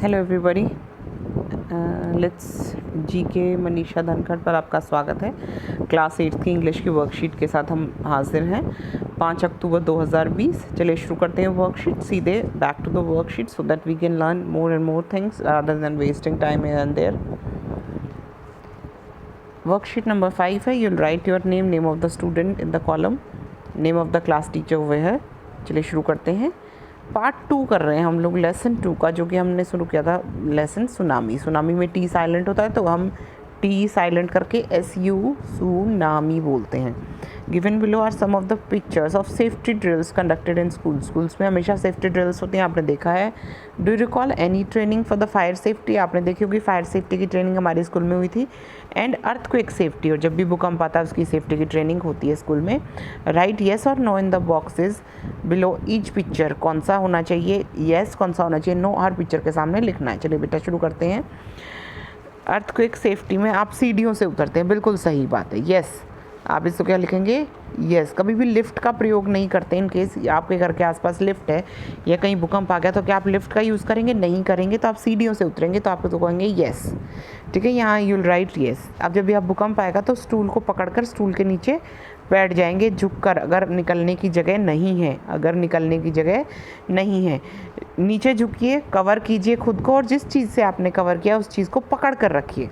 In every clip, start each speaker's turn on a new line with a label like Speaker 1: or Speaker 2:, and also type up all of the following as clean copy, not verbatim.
Speaker 1: Hello everybody, let's GK Manisha Dhankhar पर आपका स्वागत है। क्लास 8 की इंग्लिश की वर्कशीट के साथ हम हाजिर हैं 5 अक्टूबर 2020। चलिए शुरू करते हैं वर्कशीट, सीधे back to the worksheet so that we can learn more and more things rather than wasting time here and there. Worksheet number 5 है, you'll write your name, name of the student in the column, name of the class teacher हुए है। चलिए शुरू करते हैं। Part 2 कर रहे हैं हम लोग लेसन 2 का, जो कि हमने शुरू किया था लेसन सुनामी। सुनामी में टी साइलेंट होता है तो हम टी साइलेंट करके SU सुनामी बोलते हैं। Given below are some of the pictures of safety drills conducted in schools में हमेशा सेफ्टी ड्रिल्स होती हैं, आपने देखा है। Do you recall any training for the fire safety? आपने देखी होगी फायर सेफ्टी की ट्रेनिंग हमारे स्कूल में हुई थी। एंड अर्थक्वेक सेफ्टी, और जब भी भूकंप आता है उसकी सेफ्टी की ट्रेनिंग होती है स्कूल में। राइट येस और no in the boxes below each picture. कौन सा होना चाहिए येस, कौन सा होना चाहिए नो, हर पिक्चर के सामने लिखना है। चलिए बेटा शुरू करते हैं। अर्थक्वेक सेफ्टी में आप सीढ़ियों से उतरते हैं, बिल्कुल सही बात है, येस। आप इसको क्या लिखेंगे? यस। कभी भी लिफ्ट का प्रयोग नहीं करते। इन केस आपके घर के आसपास लिफ्ट है या कहीं भूकंप आ गया तो क्या आप लिफ्ट का यूज़ करेंगे? नहीं करेंगे, तो आप सीढ़ियों से उतरेंगे, तो आपको तो कहेंगे यस। ठीक है, यहाँ यूल राइट यस। अब जब भी आप भूकंप आएगा तो स्टूल को पकड़कर स्टूल के नीचे बैठ जाएंगे झुककर, अगर निकलने की जगह नहीं है, अगर निकलने की जगह नहीं है। नीचे झुकिए, कवर कीजिए खुद को, और जिस चीज़ से आपने कवर किया उस चीज़ को पकड़ कर रखिए।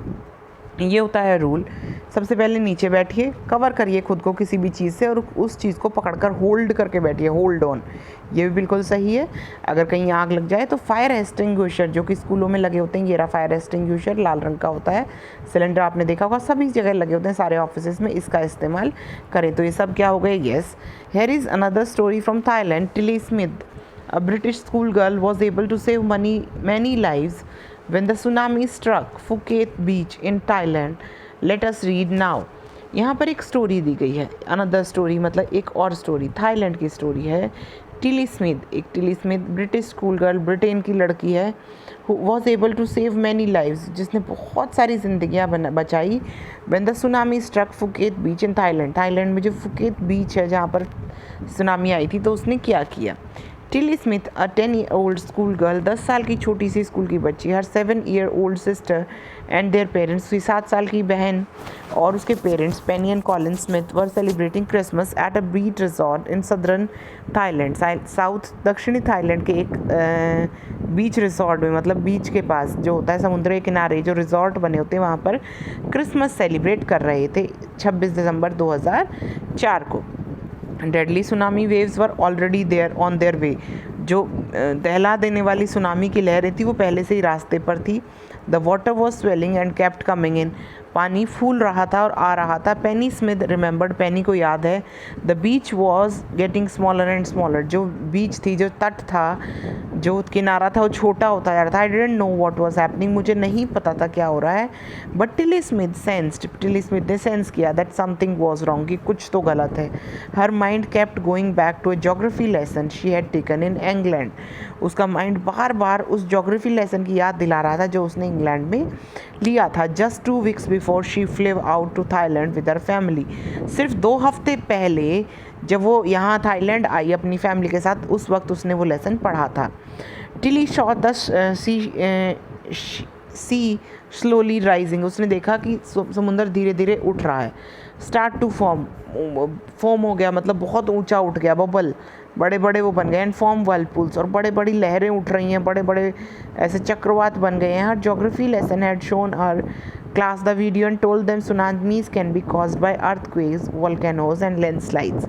Speaker 1: ये होता है रूल। सबसे पहले नीचे बैठिए, कवर करिए खुद को किसी भी चीज़ से और उस चीज़ को पकड़कर होल्ड करके बैठिए, होल्ड ऑन। ये भी बिल्कुल सही है। अगर कहीं आग लग जाए तो फायर एक्सटिंग्विशर, जो कि स्कूलों में लगे होते हैं, ये रहा फायर एक्सटिंग्विशर, लाल रंग का होता है। सिलेंडर आपने देखा होगा, सभी जगह लगे होते हैं, सारे ऑफिस में, इसका इस्तेमाल करें। तो ये सब क्या हो गए? Yes. Here is another story from Thailand. Tilly Smith, a British schoolgirl, was able to save many lives when the tsunami struck Phuket beach in Thailand. Let us read now. यहाँ पर एक स्टोरी दी गई है, another story मतलब एक और story, Thailand की story है। टिली स्मिथ, एक Tilly Smith British school girl, Britain की लड़की है, was able to save many lives, जिसने बहुत सारी जिंदगियाँ बचाई। When the tsunami struck Phuket beach in Thailand, Thailand में जो फुकेत बीच है जहाँ पर सुनामी आई थी, तो उसने क्या किया? टिली स्मिथ, अ 10-year-old स्कूल गर्ल, 10 साल की छोटी सी स्कूल की बच्ची, हर 7-year-old sister and their parents, उसकी 7 साल की बहन और उसके parents Penney and Colin Smith were celebrating Christmas at a beach resort in southern Thailand, south दक्षिणी थाईलैंड के एक बीच रिजॉर्ट में, मतलब बीच के पास जो होता है समुद्र के किनारे जो रिजॉर्ट बने होते हैं वहाँ पर क्रिसमस सेलिब्रेट कर रहे थे 26 दिसंबर 2004 को। Deadly tsunami waves were already there on their way, जो दहला देने वाली सुनामी की लहरें थी वो पहले से ही रास्ते पर थी। The water was swelling and kept coming in, पानी फूल रहा था और आ रहा था। पेनी स्मिथ रिमेंबर्ड, पेनी को याद है, the beach was getting smaller and smaller, जो बीच थी, जो तट था, जो किनारा था वो छोटा होता जा रहा था। I didn't know what was happening, मुझे नहीं पता था क्या हो रहा है। But Tilly Smith sensed, Tilly Smith ने सेंस किया दैट समथिंग वाज रॉन्ग, कि कुछ तो गलत है। Her mind kept going back to a geography lesson she had taken in England, उसका माइंड बार बार उस ज्योग्राफी लेसन की याद दिला रहा था जो उसने इंग्लैंड में लिया था। Just 2 weeks before she flew out to Thailand with her family, सिर्फ 2 हफ्ते पहले जब वो यहाँ थाईलैंड आई अपनी फैमिली के साथ, उस वक्त उसने वो लेसन पढ़ा था। Tilly saw the sea slowly rising, उसने देखा कि समुद्र धीरे धीरे उठ रहा है। स्टार्ट टू फॉर्म हो गया, मतलब बहुत ऊंचा उठ गया, बबल बड़े बड़े वो बन गए। एंड फॉर्म वर्लपूल्स, और बड़े बड़ी लहरें उठ रही हैं, बड़े बड़े ऐसे चक्रवात बन गए हैं। हर geography lesson had shown her class the video and told them tsunamis can be caused by earthquakes, volcanoes and landslides.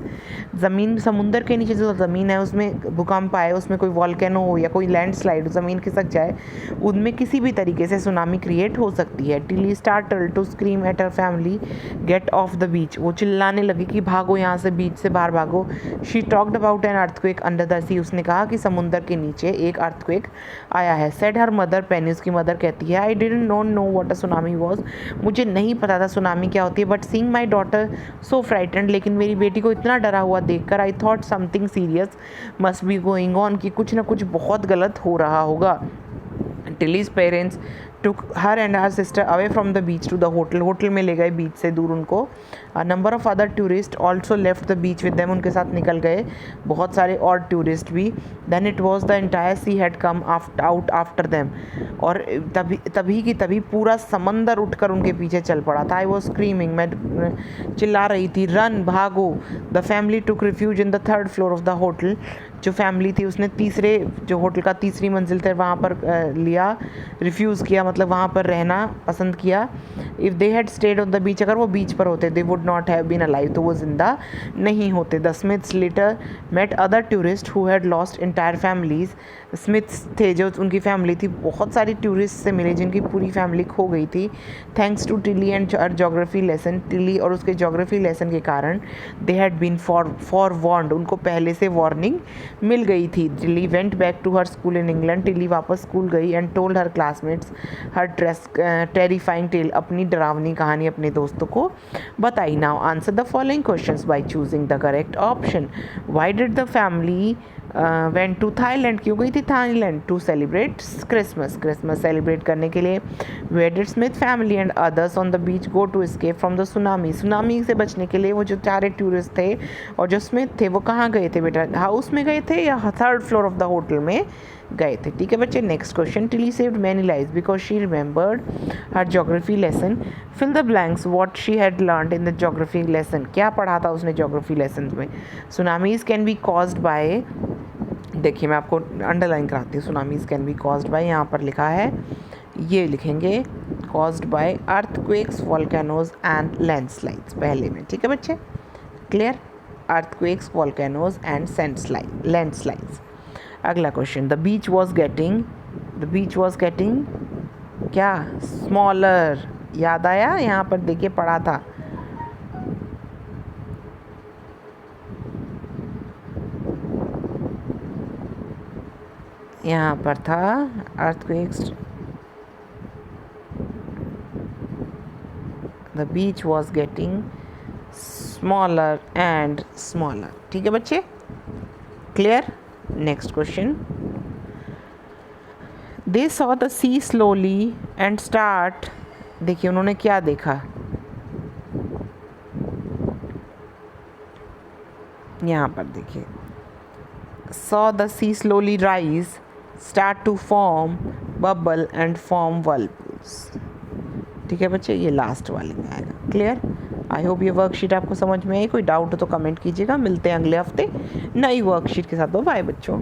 Speaker 1: ज़मीन, समुंदर के नीचे जो ज़मीन है उसमें भूकंप आए, उसमें कोई वॉल्केनो हो या कोई लैंडस्लाइड, ज़मीन खिसक जाए, उनमें किसी भी तरीके से सुनामी क्रिएट हो सकती है। Tilly started to scream at her family get off the beach, वो चिल्लाने लगी कि भागो यहाँ से, बीच से बाहर भागो। She talked about an earthquake under the sea, उसने कहा कि समुंदर के नीचे एक अर्थक्वेक आया है। सेड हर मदर, पेनी उसकी मदर कहती है, आई didn't know what a tsunami was, मुझे नहीं पता था सुनामी क्या होती है। But seeing my daughter so frightened, लेकिन मेरी बेटी को इतना डरा हुआ देखकर, I thought something serious must be going on, कि कुछ ना कुछ बहुत गलत हो रहा होगा। टिलीज parents took her and her sister away from the beach to the hotel. Hotel में ले गए बीच से दूर उनको. A number of other tourists also left the beach with them. उनके साथ निकल गए बहुत सारे और टूरिस्ट भी. Then it was the entire sea had come out after them. और तभी की तभी पूरा समंदर उठकर उनके पीछे चल पड़ा था. I was screaming, मैं चिल्ला रही थी, run, भागो. The family took refuge in the third floor of the hotel. जो फैमिली थी उसने तीसरे जो होटल का तीसरी मंजिल थे वहाँ पर लिया, रिफ्यूज़ किया, मतलब वहाँ पर रहना पसंद किया. If they had stayed on the beach, अगर वो बीच पर होते they would not have been alive, तो वो ज़िंदा नहीं होते. The Smiths later met other tourists who had lost entire families. Smiths थे जो उनकी फैमिली थी, बहुत सारी टूरिस्ट से मिले जिनकी पूरी फैमिली खो गई थी. Thanks to Tilly and geography lesson, Tilly और उसके जोग्राफी लेसन के कारण they had been forewarned, उनको पहले से वार्निंग मिल गई थी. Tilly went back to her school in England, Tilly वापस स्कूल गई and told her classmates her terrifying tale, अपनी डरावनी कहानी अपने दोस्तों को बताई. Now answer the following questions by choosing the correct option. Why did the family went to Thailand, क्यों गई थी Thailand? To celebrate Christmas, Christmas celebrate करने के लिए. Where did Smith family and others on the beach go to escape from the tsunami, tsunami से बचने के लिए वो जो सारे टूरिस्ट थे और जो स्मिथ थे वो कहाँ गए थे बेटा? हाउस में गए थे या third floor of the hotel में गए थे? ठीक है बच्चे. Next question. Tilly saved many lives because she remembered her geography lesson. Fill the blanks what she had learned in the geography lesson, क्या पढ़ा था उसने ज्योग्राफी लेसन में? Tsunamis can be caused by, देखिए मैं आपको अंडरलाइन कराती हूँ. Tsunamis can be caused by, यहाँ पर लिखा है, ये लिखेंगे caused by earthquakes, volcanoes and landslides पहले में. ठीक है बच्चे, clear? Earthquakes, volcanoes and landslides. अगला question. The beach was getting क्या? स्मॉलर. याद आया? यहाँ पर देखिए पढ़ा था. यहाँ पर था earthquakes. The beach was getting smaller and smaller. ठीक है बच्चे, clear? Next question. They saw the sea slowly and start, देखिए उन्होंने क्या देखा, यहाँ पर देखिए, saw the sea slowly rise, start to form bubble and form whirlpools. ठीक है बच्चे, ये लास्ट वाले में आएगा. क्लियर? आई होप ये वर्कशीट आपको समझ में आई. कोई डाउट हो तो कमेंट कीजिएगा. मिलते हैं अगले हफ्ते नई वर्कशीट के साथ. बाय बच्चों.